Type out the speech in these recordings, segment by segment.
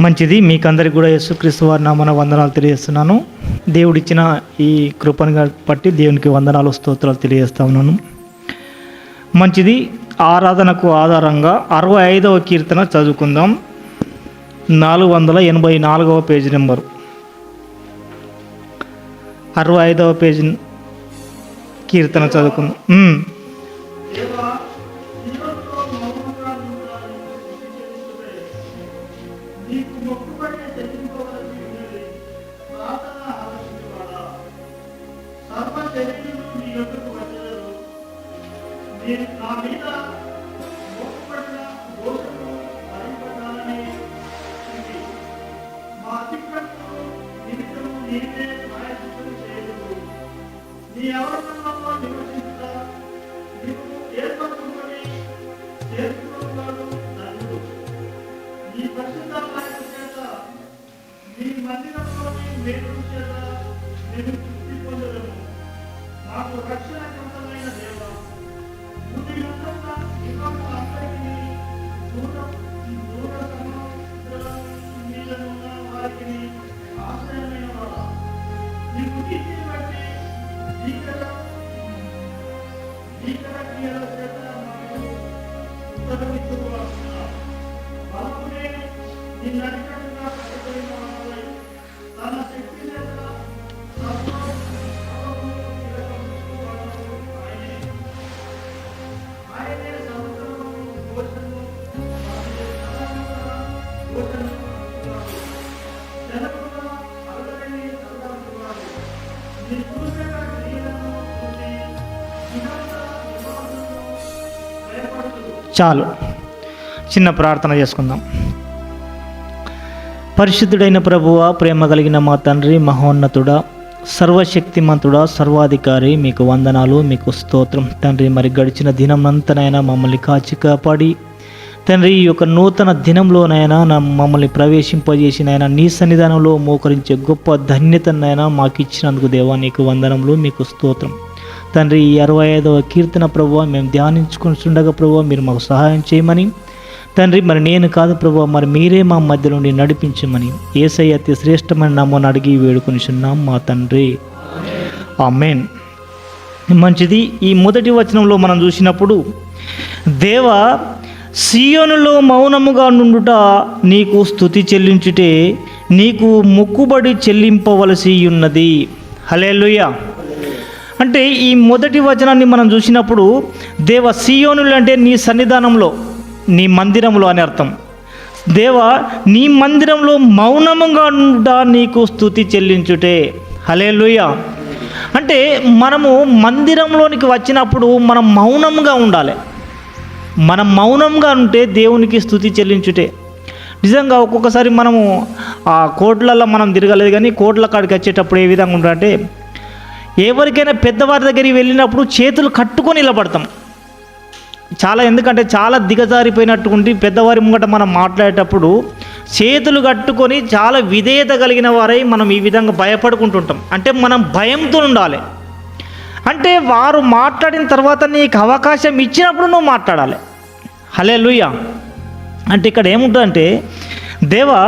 మంచిది. మీకందరికి కూడా యేసుక్రీస్తు వారి నామమున వందనాలు తెలియజేస్తున్నాను. దేవుడిచ్చిన ఈ కృపను బట్టి దేవునికి వందనాలు స్తోత్రాలు తెలియజేస్తా ఉన్నాను. మంచిది. ఆరాధనకు ఆధారంగా 65వ కీర్తన చదువుకుందాం. 484వ పేజీ నెంబరు, 65వ పేజీ కీర్తన చదువుకుందాం. చాలు, చిన్న ప్రార్థన చేసుకుందాం. పరిశుద్ధుడైన ప్రభువా, ప్రేమ కలిగిన మా తండ్రి, మహోన్నతుడా, సర్వశక్తిమంతుడా, సర్వాధికారి, మీకు వందనాలు, మీకు స్తోత్రం తండ్రి. మరి గడిచిన దినమంతనైనా మమ్మల్ని కాచి కాపాడి తండ్రి, ఈ యొక్క నూతన దినంలోనైనా మమ్మల్ని ప్రవేశింపజేసినైనా నీ సన్నిధానంలో మోకరించే గొప్ప ధన్యతనైనా మాకు ఇచ్చినందుకు దేవా నీకు వందనములు, మీకు స్తోత్రం తండ్రి. ఈ 65వ కీర్తన ప్రభువా మేము ధ్యానించుకుంటుండగా ప్రభువా మీరు మాకు సహాయం చేయమని తండ్రి, మరి నేను కాదు ప్రభువా, మరి మీరే మా మధ్య నుండి నడిపించమని యేసయ్య అతి శ్రేష్టమైన నామమున అడిగి వేడుకొనిచున్నాం మా తండ్రి, ఆమేన్. మంచిది. ఈ మొదటి వచనంలో మనం చూసినప్పుడు, దేవా సీయోనులో మౌనముగా నుండుట నీకు స్తుతి చెల్లించుటే నీకు మొక్కుబడి చెల్లింపవలసి ఉన్నది. హల్లెలూయా. అంటే ఈ మొదటి వచనాన్ని మనం చూసినప్పుడు, దేవ సీయోనులు అంటే నీ సన్నిధానంలో, నీ మందిరంలో అని అర్థం. దేవా నీ మందిరంలో మౌనముగా ఉండా నీకు స్తుతి చెల్లించుటే. హల్లెలూయా. అంటే మనము మందిరంలోనికి వచ్చినప్పుడు మనం మౌనంగా ఉండాలి. మనం మౌనంగా ఉంటే దేవునికి స్తుతి చెల్లించుటే. నిజంగా ఒక్కొక్కసారి మనము ఆ కోట్లలో మనం తిరగలేదు, కానీ కోట్ల కాడికి వచ్చేటప్పుడు ఏ విధంగా ఉంటారంటే, ఎవరికైనా పెద్దవారి దగ్గరికి వెళ్ళినప్పుడు చేతులు కట్టుకొని నిలబడతాం. ఎందుకంటే చాలా దిగజారిపోయినట్టుకుంటే పెద్దవారి ముంగట మనం మాట్లాడేటప్పుడు చేతులు కట్టుకొని చాలా విధేయత కలిగిన వారై మనం ఈ విధంగా భయపడుకుంటుంటాం. అంటే మనం భయంతో ఉండాలి. అంటే వారు మాట్లాడిన తర్వాత నీకు అవకాశం ఇచ్చినప్పుడు నువ్వు మాట్లాడాలి. హల్లెలూయా. అంటే ఇక్కడ ఏముంటుందంటే, దేవా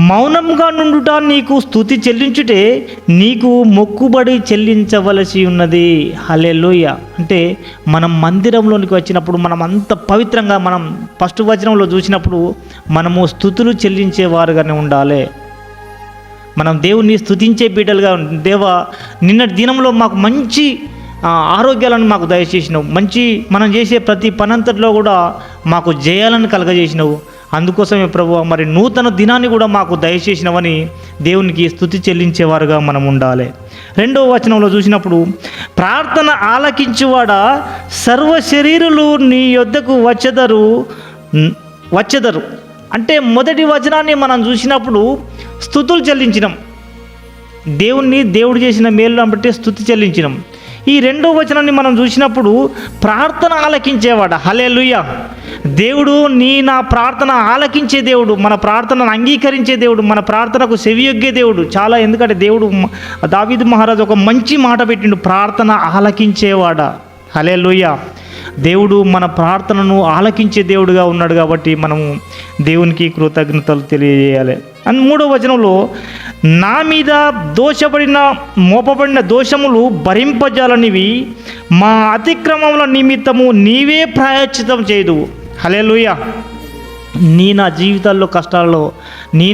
మౌనంగా నుండుట నీకు స్తుతి చెల్లించుటే నీకు మొక్కుబడి చెల్లించవలసి ఉన్నది. హల్లెలూయా. అంటే మనం మందిరంలోనికి వచ్చినప్పుడు మనం అంత పవిత్రంగా, మనం ఫస్ట్ వచనంలో చూసినప్పుడు మనము స్తుతులు చెల్లించేవారుగానే ఉండాలి. మనం దేవుణ్ణి స్తుతించే బిడ్డలుగా, దేవా నిన్నటి దినంలో మాకు మంచి ఆరోగ్యాలను మాకు దయచేసినావు, మంచి మనం చేసే ప్రతి పనంతట్లో కూడా మాకు జయాలను కలగజేసినావు, అందుకోసమే ప్రభువా మరి నూతన దినాన్ని కూడా మాకు దయచేసినవని దేవునికి స్తుతి చెల్లించేవారుగా మనం ఉండాలి. రెండవ వచనంలో చూసినప్పుడు, ప్రార్థన ఆలకించువాడా సర్వ శరీరులు నీ యొద్దకు వచ్చెదరు. అంటే మొదటి వచనాన్ని మనం చూసినప్పుడు స్తుతులు చెల్లించినాం, దేవుడు చేసిన మేలును బట్టి స్తుతి చెల్లించినాం. ఈ రెండో వచనాన్ని మనం చూసినప్పుడు ప్రార్థన ఆలకించేవాడు. హల్లెలూయా. దేవుడు నా ప్రార్థన ఆలకించే దేవుడు, మన ప్రార్థనను అంగీకరించే దేవుడు, మన ప్రార్థనకు చెవియొగ్గే దేవుడు. ఎందుకంటే దేవుడు దావీదు మహారాజు ఒక మంచి మాట పెట్టిండు, ప్రార్థన ఆలకించేవాడా. హల్లెలూయా. దేవుడు మన ప్రార్థనను ఆలకించే దేవుడుగా ఉన్నాడు కాబట్టి మనము దేవునికి కృతజ్ఞతలు తెలియజేయాలి. అండ్ 3వ వచనంలో నా మీద మోపబడిన దోషములు భరింపజాలనివి, మా అతిక్రమముల నిమిత్తము నీవే ప్రాయశ్చితం చేయుదువు. హల్లెలూయా. నా జీవితాల్లో కష్టాల్లో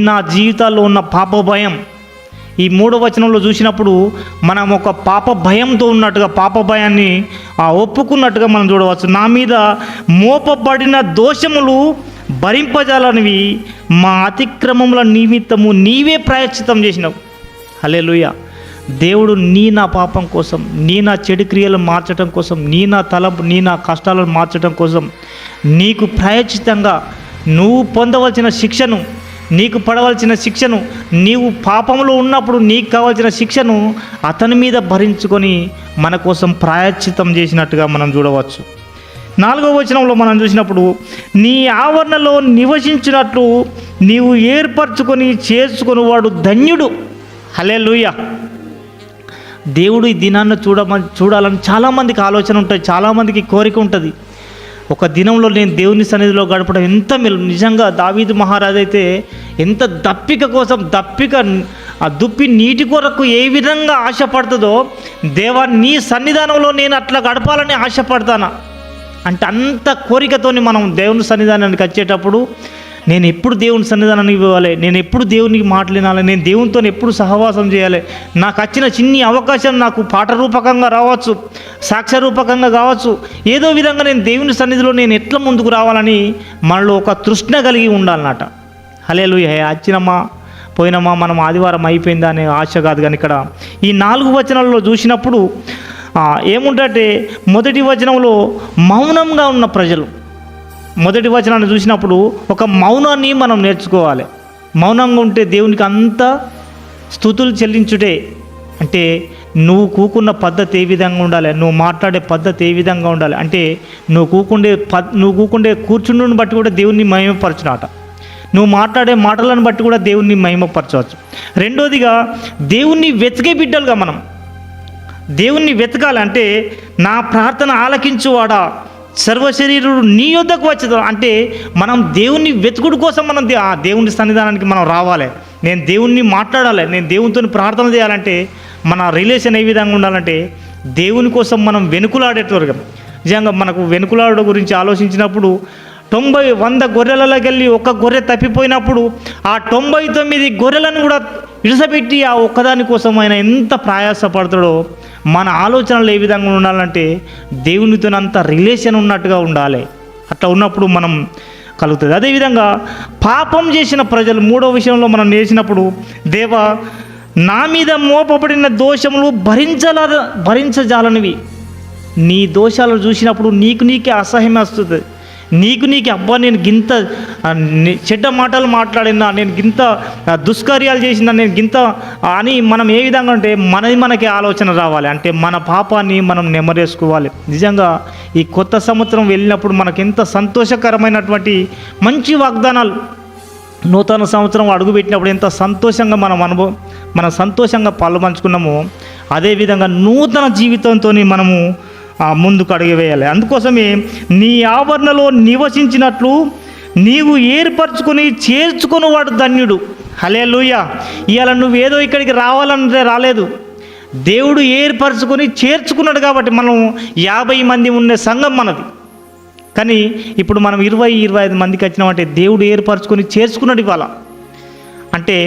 నా జీవితాల్లో ఉన్న పాప భయం, ఈ 3వ వచనంలో చూసినప్పుడు మనం ఒక పాప భయంతో ఉన్నట్టుగా, పాప భయాన్ని ఒప్పుకున్నట్టుగా మనం చూడవచ్చు. నా మీద మోపబడిన దోషములు భరింపజాలనివి, మా అతిక్రమముల నిమిత్తము నీవే ప్రాయశ్చితం చేసినావు. హల్లెలూయా. దేవుడు నా పాపం కోసం, నా చెడు క్రియలు మార్చడం కోసం, నా తలంపు, నా కష్టాలను మార్చడం కోసం నీకు ప్రాయశ్చితంగా నువ్వు పొందవలసిన శిక్షను, నీకు పడవలసిన శిక్షను, నీవు పాపంలో ఉన్నప్పుడు నీకు కావాల్సిన శిక్షను అతని మీద భరించుకొని మన కోసం ప్రాయశ్చితం చేసినట్టుగా మనం చూడవచ్చు. 4వ వచనంలో మనం చూసినప్పుడు నీ ఆవరణలో నివసించినట్లు నీవు ఏర్పరచుకొని చేసుకొని వాడు ధన్యుడు. హల్లెలూయా. దేవుడు ఈ దినాన్ని చూడాలని చాలామందికి ఆలోచన ఉంటుంది, చాలామందికి కోరిక ఉంటుంది. ఒక దినంలో నేను దేవుని సన్నిధిలో గడపడం ఎంత మేలు. నిజంగా దావీదు మహారాజు అయితే ఎంత దుప్పి నీటి కొరకు ఏ విధంగా ఆశపడుతుందో, దేవా నీ సన్నిధానంలో నేను అట్లా గడపాలని ఆశపడతానా అంటే అంత కోరికతోని మనం దేవుని సన్నిధానానికి వచ్చేటప్పుడు నేను ఎప్పుడు దేవుని సన్నిధానానికి ఇవ్వాలి, నేను ఎప్పుడు దేవునికి మాట్లాడాలి, నేను దేవునితో ఎప్పుడు సహవాసం చేయాలి, నాకు వచ్చిన చిన్ని అవకాశం నాకు పాట రూపకంగా రావచ్చు, సాక్ష్య రూపకంగా కావచ్చు, ఏదో విధంగా నేను దేవుని సన్నిధిలో నేను ఎట్లా ముందుకు రావాలని మనలో ఒక తృష్ణ కలిగి ఉండాలన్నమాట. హల్లెలూయా. వచ్చినమా పోయినమా మనం ఆదివారం అయిపోయిందా అనే ఆశ కాదు. కానీ ఇక్కడ ఈ 4 వచనాల్లో చూసినప్పుడు ఏముంటే, మొదటి వచనంలో మౌనంగా ఉన్న ప్రజలు, మొదటి వచనాన్ని చూసినప్పుడు ఒక మౌనాన్ని మనం నేర్చుకోవాలి. మౌనంగా ఉంటే దేవునికి అంత స్తుతులు చెల్లించుటే. అంటే నువ్వు కూకున్న పద్ధతి ఏ విధంగా ఉండాలి, నువ్వు మాట్లాడే పద్ధతి ఏ విధంగా ఉండాలి అంటే నువ్వు కూకుండే కూర్చుండుని బట్టి కూడా దేవుణ్ణి మహిమపరచునాట, నువ్వు మాట్లాడే మాటలను బట్టి కూడా దేవుణ్ణి మహిమపరచవచ్చు. రెండోదిగా దేవుణ్ణి వెతికే బిడ్డలుగా మనం దేవుణ్ణి వెతకాలంటే నా ప్రార్థన ఆలకించువాడా సర్వశరీరుడు నీ యొద్దకు వచ్చేదా అంటే మనం దేవుణ్ణి వెతుకుడు కోసం మనం దేవుని సన్నిధానానికి మనం రావాలి. నేను దేవుణ్ణి మాట్లాడాలి, నేను దేవునితో ప్రార్థన చేయాలంటే మన రిలేషన్ ఏ విధంగా ఉండాలంటే దేవుని కోసం మనం వెనుకులాడేటోరుగా. నిజంగా మనకు వెనుకులాడ గురించి ఆలోచించినప్పుడు 90-100 గొర్రెలలోకి వెళ్ళి ఒక గొర్రె తప్పిపోయినప్పుడు ఆ 99 గొర్రెలను కూడా ఇడిసపెట్టి ఆ ఒక్కదాని కోసం ఆయన ఎంత ప్రయాసపడతాడో మన ఆలోచనలు ఏ విధంగా ఉండాలంటే దేవునితో అంత రిలేషన్ ఉన్నట్టుగా ఉండాలి. అట్లా ఉన్నప్పుడు మనం కలుగుతుంది. అదేవిధంగా పాపం చేసిన ప్రజలు 3వ విషయంలో మనం నేర్చినప్పుడు, దేవా నా మీద మోపబడిన దోషములు భరించజాలనివి. నీ దోషాలను చూసినప్పుడు నీకే అసహ్యం వస్తుంది. నీకే అబ్బా నేను గింత చెడ్డ మాటలు మాట్లాడినా, నేను గింత దుష్కార్యాలు చేసినా, నేను గింత అని మనం ఏ విధంగా అంటే మనకి ఆలోచన రావాలి. అంటే మన పాపాన్ని మనం నెమరేసుకోవాలి. నిజంగా ఈ కొత్త సంవత్సరం వెళ్ళినప్పుడు మనకు ఎంత సంతోషకరమైనటువంటి మంచి వాగ్దానాలు, నూతన సంవత్సరం అడుగుపెట్టినప్పుడు ఎంత సంతోషంగా మనం సంతోషంగా పాలుపంచుకున్నామో అదేవిధంగా నూతన జీవితంతో మనము ముందుకు అడుగు వేయాలి. అందుకోసమే నీ ఆవరణలో నివసించినట్లు నీవు ఏర్పరచుకొని చేర్చుకొని వాడు ధన్యుడు. హల్లెలూయా. ఇవాళ నువ్వేదో ఇక్కడికి రావాలంటే రాలేదు, దేవుడు ఏర్పరచుకొని చేర్చుకున్నాడు కాబట్టి మనం 50 మంది ఉండే సంఘం మనది. కానీ ఇప్పుడు మనం 20-25 మందికి వచ్చినామంటే దేవుడు ఏర్పరచుకొని చేర్చుకున్నాడు. ఇవాళ అంటే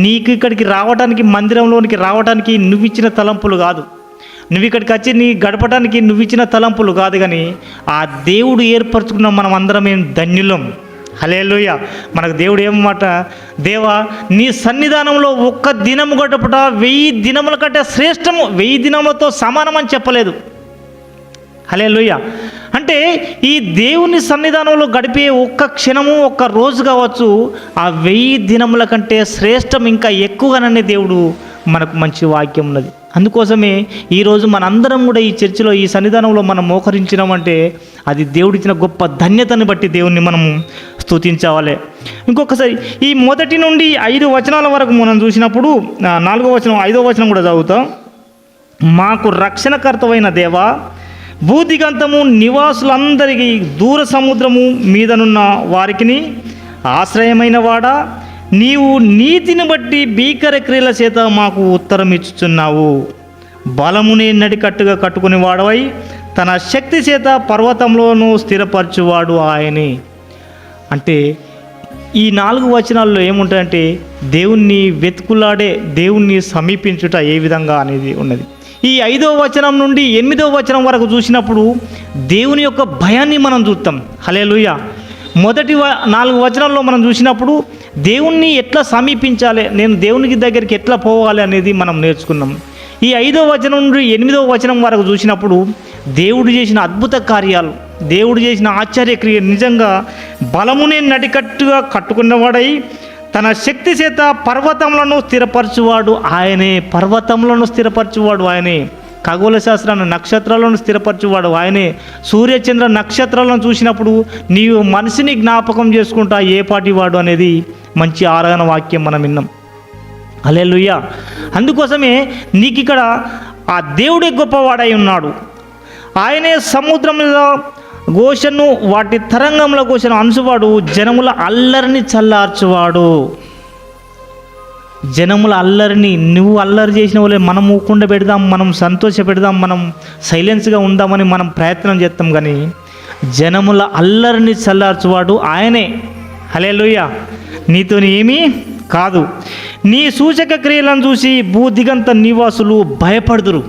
నీకు ఇక్కడికి రావడానికి, మందిరంలోనికి రావడానికి నువ్వు ఇచ్చిన తలంపులు కాదు, నువ్వు ఇక్కడికి వచ్చి నీ గడపడానికి నువ్వు ఇచ్చిన తలంపులు కాదు, కానీ ఆ దేవుడు ఏర్పరచుకున్న మనం అందరం ఏం ధన్యులం. హల్లెలూయా. మనకు దేవుడు ఏమన్నమాట, దేవా నీ సన్నిధానంలో ఒక్క దినము గడపట 1000 దినముల కంటే శ్రేష్టము, 1000 దినములతో సమానం అని చెప్పలేదు. హల్లెలూయా. అంటే ఈ దేవుని సన్నిధానంలో గడిపే ఒక్క క్షణము, ఒక్క రోజు కావచ్చు, ఆ 1000 దినముల కంటే శ్రేష్టం, ఇంకా ఎక్కువగానే దేవుడు మనకు మంచి వాక్యం ఉన్నది. అందుకోసమే ఈరోజు మనందరం కూడా ఈ చర్చిలో, ఈ సన్నిధానంలో మనం మోకరించినామంటే అది దేవుడిచ్చిన గొప్ప ధన్యతని బట్టి దేవుణ్ణి మనము స్తుతించాలి. ఇంకొకసారి ఈ 1 నుండి 5 వచనాల వరకు మనం చూసినప్పుడు 4వ వచనం 5వ వచనం కూడా చదువుతాం. మాకు రక్షణకర్తవైన దేవా, భూదిగంతము నివాసులందరికీ దూర సముద్రము మీదనున్న వారికిని ఆశ్రయమైన వాడా, నీవు నీతిని బట్టి భీకర క్రియల చేత మాకు ఉత్తరం ఇచ్చుచున్నావు. బలమునే నడికట్టుగా కట్టుకుని వాడవై తన శక్తి చేత పర్వతంలోనూ స్థిరపరచువాడు ఆయనే. అంటే ఈ 4 వచనాల్లో ఏముంటాయంటే దేవుణ్ణి వెతుకులాడే, దేవుణ్ణి సమీపించుట ఏ విధంగా అనేది ఉన్నది. ఈ 5వ వచనం నుండి 8వ వచనం వరకు చూసినప్పుడు దేవుని యొక్క భయాన్ని మనం చూస్తాం. హల్లెలూయా. మొదటి 4 వచనాల్లో మనం చూసినప్పుడు దేవుణ్ణి ఎట్లా సమీపించాలి, నేను దేవునికి దగ్గరికి ఎట్లా పోవాలి అనేది మనం నేర్చుకున్నాం. ఈ 5వ వచనం నుండి 8వ వచనం వరకు చూసినప్పుడు దేవుడు చేసిన అద్భుత కార్యాలు, దేవుడు చేసిన ఆశ్చర్యక్రియ, నిజంగా బలమునే నడికట్టుగా కట్టుకున్నవాడై తన శక్తి చేత పర్వతములను స్థిరపరచువాడు ఆయనే. పర్వతములను స్థిరపరచువాడు ఆయనే. ఖగోళ శాస్త్రాన్ని, నక్షత్రాలను స్థిరపరచువాడు ఆయనే. సూర్యచంద్ర నక్షత్రాలను చూసినప్పుడు నీవు మనిషిని జ్ఞాపకం చేసుకుంటా ఏ పాటి వాడు అనేది మంచి ఆరాధన వాక్యం మనం విన్నాం. హల్లెలూయా. అందుకోసమే నీకు ఇక్కడ ఆ దేవుడే గొప్పవాడై ఉన్నాడు. ఆయనే సముద్రం మీద ఘోషను, వాటి తరంగంలో ఘోషను అంచువాడు, జనముల అల్లరిని చల్లార్చువాడు. జనముల అల్లరిని, నువ్వు అల్లరి చేసిన వాళ్ళే మనం ఊకుండా పెడదాం, మనం సంతోష పెడదాం, మనం సైలెన్స్గా ఉందామని మనం ప్రయత్నం చేస్తాం, కానీ జనముల అల్లరిని చల్లార్చువాడు ఆయనే. హల్లెలూయా. నీతోని ఏమీ కాదు. నీ సూచక క్రియలను చూసి భూదిగంత నివాసులు భయపడుదురు.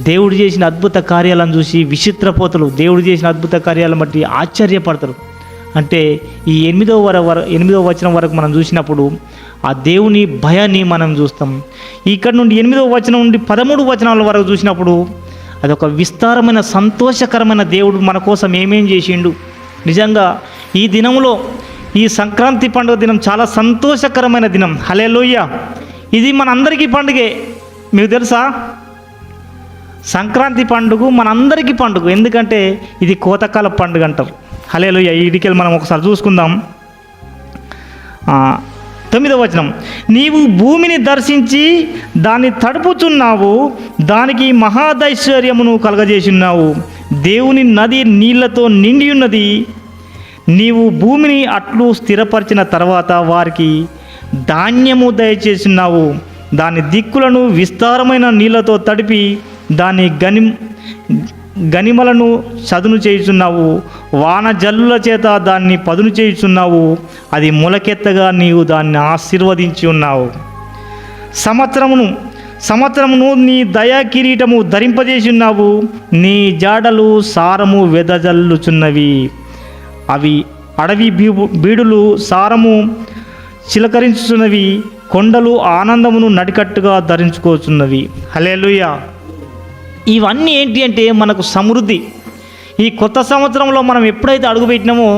దేవుడు చేసిన అద్భుత కార్యాలను చూసి విచిత్రపోతలు, దేవుడు చేసిన అద్భుత కార్యాలను బట్టి ఆశ్చర్యపడతారు. అంటే ఈ 8వ వచనం వరకు మనం చూసినప్పుడు ఆ దేవుని భయాన్ని మనం చూస్తాం. ఇక్కడ నుండి 8వ వచనం నుండి 13 వచనాల వరకు చూసినప్పుడు అదొక విస్తారమైన సంతోషకరమైన దేవుడు మన కోసం ఏమేం చేసిండు. నిజంగా ఈ దినంలో, ఈ సంక్రాంతి పండుగ దినం చాలా సంతోషకరమైన దినం. హల్లెలూయా. ఇది మనందరికీ పండుగే. మీకు తెలుసా, సంక్రాంతి పండుగ మనందరికీ పండుగ. ఎందుకంటే ఇది కోతకాల పండుగ అంటారు. హల్లెలూయా. ఈడికెళ్ళి మనం ఒకసారి చూసుకుందాం. 9వ వచనం, నీవు భూమిని దర్శించి దాన్ని తడుపుచున్నావు, దానికి మహాదైశ్వర్యమును కలగజేసిన్నావు. దేవుని నది నీళ్లతో నిండి ఉన్నది. నీవు భూమిని అట్లు స్థిరపరిచిన తర్వాత వారికి ధాన్యము దయచేసినావు. దాని దిక్కులను విస్తారమైన నీళ్లతో తడిపి దాని గనిమలను చదును చేయుచున్నావు. వాన జల్లుల చేత దాన్ని పదును చేయుచున్నావు. అది మొలకెత్తగా నీవు దాన్ని ఆశీర్వదించి ఉన్నావు. సంవత్సరమును నీ దయా కిరీటము ధరింపజేసి ఉన్నావు. నీ జాడలు సారము వెదజల్లుచున్నవి. అవి అడవి బీడులు సారము చిలకరించుచున్నవి. కొండలు ఆనందమును నడికట్టుగా ధరించుకోచున్నవి. హల్లెలూయా. ఇవన్నీ ఏంటి అంటే మనకు సమృద్ధి. ఈ కొత్త సంవత్సరంలో మనం ఎప్పుడైతే అడుగుపెట్టినామో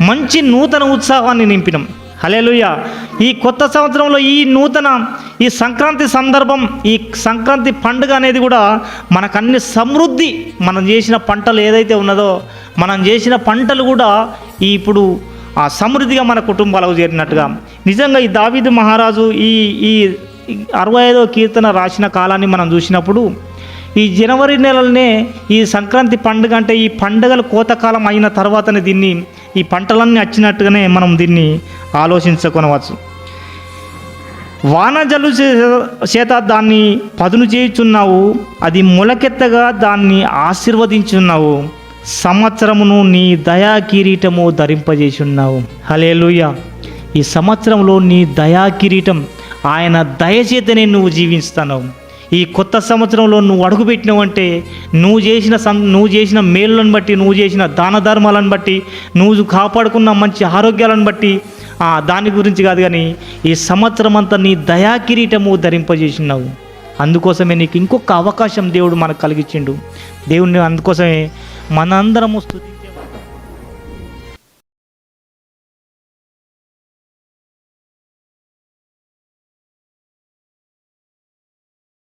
మంచి నూతన ఉత్సాహాన్ని నింపినాం. హల్లెలూయా. ఈ కొత్త సంవత్సరంలో ఈ సంక్రాంతి సందర్భం, ఈ సంక్రాంతి పండుగ అనేది కూడా మనకన్ని సమృద్ధి, మనం చేసిన పంటలు ఏదైతే ఉన్నదో మనం చేసిన పంటలు కూడా ఇప్పుడు ఆ సమృద్ధిగా మన కుటుంబాలకు చేరినట్టుగా. నిజంగా ఈ దావీదు మహారాజు ఈ 65వ కీర్తన రాసిన కాలాన్ని మనం చూసినప్పుడు ఈ జనవరి నెలలనే ఈ సంక్రాంతి పండుగ అంటే ఈ పండుగలు కోతకాలం అయిన తర్వాతనే ఈ పంటలన్నీ వచ్చినట్టుగానే మనం దీన్ని ఆలోచించుకొనవచ్చు. వానజల్లు చేత దాన్ని పదును చేయుచున్నావు. అది మొలకెత్తగా దాన్ని ఆశీర్వదించున్నావు. సంవత్సరమును నీ దయా కిరీటము ధరింపజేసి ఉన్నావు. హల్లెలూయా. ఈ సంవత్సరంలో నీ దయా కిరీటం, ఆయన దయచేతనే నువ్వు జీవిస్తున్నావు. ఈ కొత్త సంవత్సరంలో నువ్వు అడుగుపెట్టినావంటే నువ్వు చేసిన మేలులను బట్టి, నువ్వు చేసిన దాన ధర్మాలను బట్టి, నువ్వు కాపాడుకున్న మంచి ఆరోగ్యాలను బట్టి దాని గురించి కాదు, కానీ ఈ సంవత్సరం అంతా నీ దయా కిరీటము ధరింపజేసినావు. అందుకోసమే నీకు ఇంకొక అవకాశం దేవుడు మనకు కలిగించిండు. దేవుడిని అందుకోసమే మనందరము స్తుతి